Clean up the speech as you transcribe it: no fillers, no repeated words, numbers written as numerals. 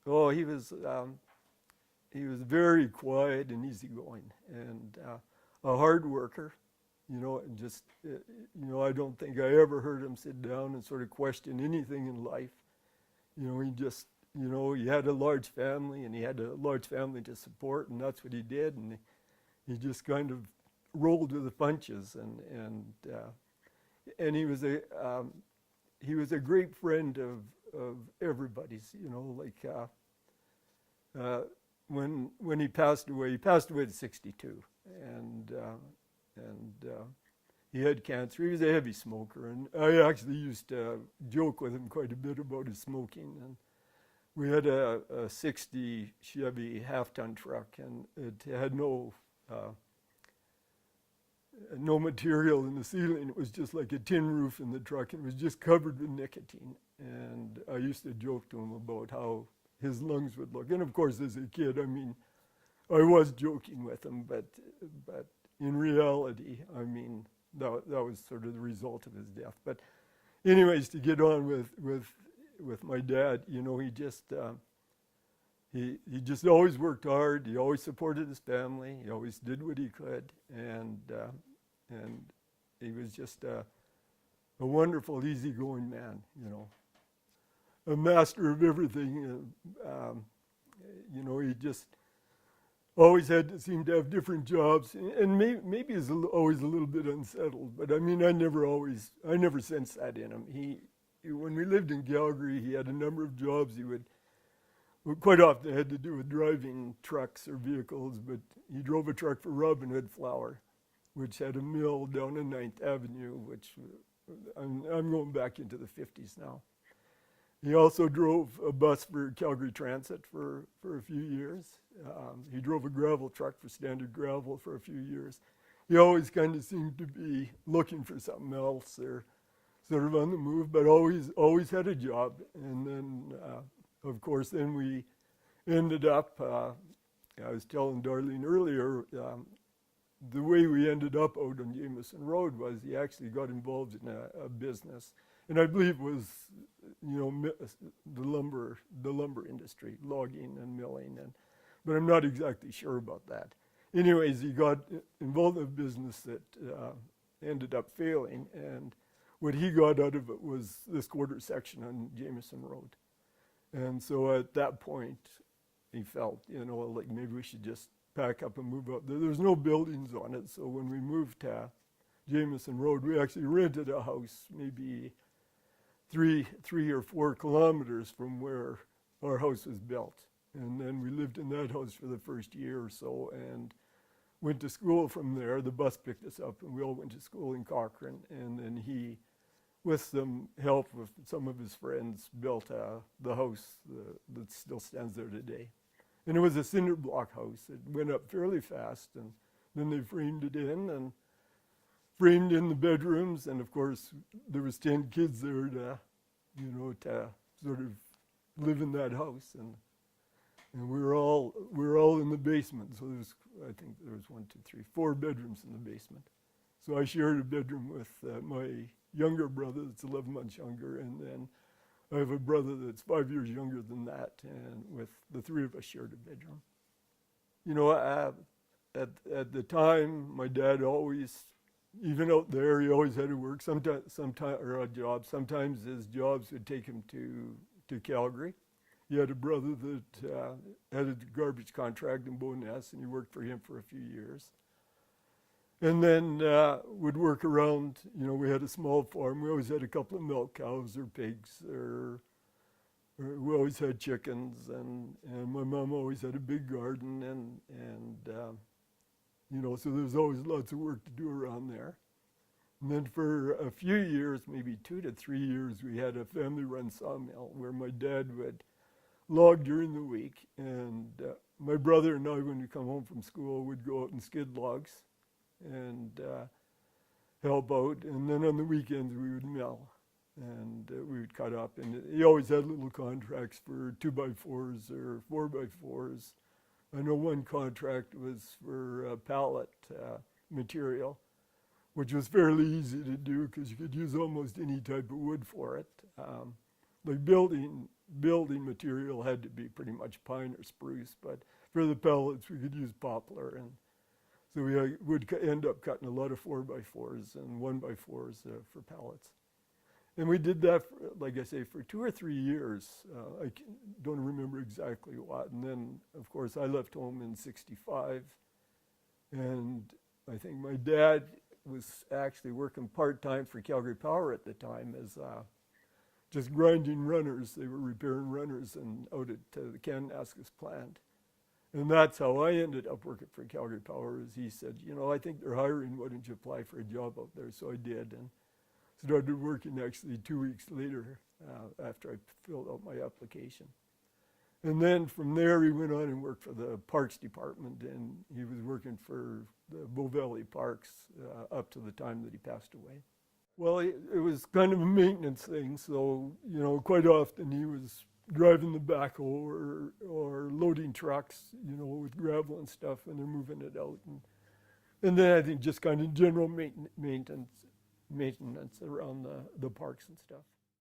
Oh, he was very quiet and easygoing, and a hard worker. And just I don't think I ever heard him sit down and sort of question anything in life. He just he had a large family, and he had a large family to support, and that's what he did, and he just kind of rolled with the punches, and he was a great friend of everybody's. When he passed away at 62, and he had cancer. He was a heavy smoker, and I actually used to joke with him quite a bit about his smoking. And we had a 60 Chevy half-ton truck, and it had no material in the ceiling. It was just like a tin roof in the truck, and it was just covered with nicotine. And I used to joke to him about how his lungs would look. And of course, as a kid, I was joking with him, but in reality, that was sort of the result of his death. But anyways, to get on with my dad, he just always worked hard. He always supported his family. He always did what he could, and he was just a wonderful, easygoing man. A master of everything. He just always seemed to have different jobs, and maybe he's always a little bit unsettled. But I never sensed that in him. When we lived in Calgary, he had a number of jobs. He would quite often had to do with driving trucks or vehicles, but he drove a truck for Robin Hood Flour, which had a mill down on 9th Avenue, which I'm going back into the 50s now. He also drove a bus for Calgary Transit for a few years. He drove a gravel truck for Standard Gravel for a few years. He always kind of seemed to be looking for something else or sort of on the move, but always had a job. And then, of course, then we ended up, I was telling Darlene earlier, the way we ended up out on Jameson Road was he actually got involved in a business, and I believe it was, the lumber industry, logging and milling, but I'm not exactly sure about that. Anyways, he got involved in a business that ended up failing, and what he got out of it was this quarter section on Jameson Road. And so at that point, he felt, like maybe we should just pack up and move up. There's no buildings on it, so when we moved to Jameson Road, we actually rented a house maybe 3 or 4 kilometers from where our house was built. And then we lived in that house for the first year or so and went to school from there. The bus picked us up, and we all went to school in Cochrane. And then he, with some help with some of his friends, built the house that still stands there today. And it was a cinder block house. It went up fairly fast, and then they framed it in and framed in the bedrooms. And of course, there was 10 kids there to sort of live in that house. And we were all in the basement. So I think there was 4 bedrooms in the basement. So I shared a bedroom with my younger brother that's 11 months younger, and then I have a brother that's 5 years younger than that, and with the 3 of us shared a bedroom. At the time, my dad always, even out there, he always had to work, or a job. Sometimes his jobs would take him to Calgary. He had a brother that had a garbage contract in Bowness, and he worked for him for a few years. And then would work around, we had a small farm. We always had a couple of milk cows or pigs, or we always had chickens, and my mom always had a big garden, and so there was always lots of work to do around there. And then for a few years, maybe 2 to 3 years, we had a family-run sawmill where my dad would log during the week, and my brother and I, when we come home from school, would go out and skid logs and help out. And then on the weekends, we would mill, and we would cut up. And he always had little contracts for 2x4s or 4x4s. I know one contract was for pallet material, which was fairly easy to do because you could use almost any type of wood for it. Like building building material had to be pretty much pine or spruce, but for the pellets we could use poplar, and so we would end up cutting a lot of 4x4s and 1x4s for pallets. And we did that, like I say, for 2 or 3 years. Don't remember exactly what. And then, of course, I left home in '65. And I think my dad was actually working part-time for Calgary Power at the time as just grinding runners. They were repairing runners and out at the Kananaskis plant. And that's how I ended up working for Calgary Power. Is he said, you know, I think they're hiring. Why don't you apply for a job out there? So I did, and started working actually 2 weeks later after I filled out my application. And then from there he went on and worked for the Parks Department, and he was working for the Bow Valley Parks up to the time that he passed away. Well, it was kind of a maintenance thing, so, you know, quite often he was driving the backhoe or loading trucks, you know, with gravel and stuff when they're moving it out. And then I think just kind of general maintenance around the parks and stuff.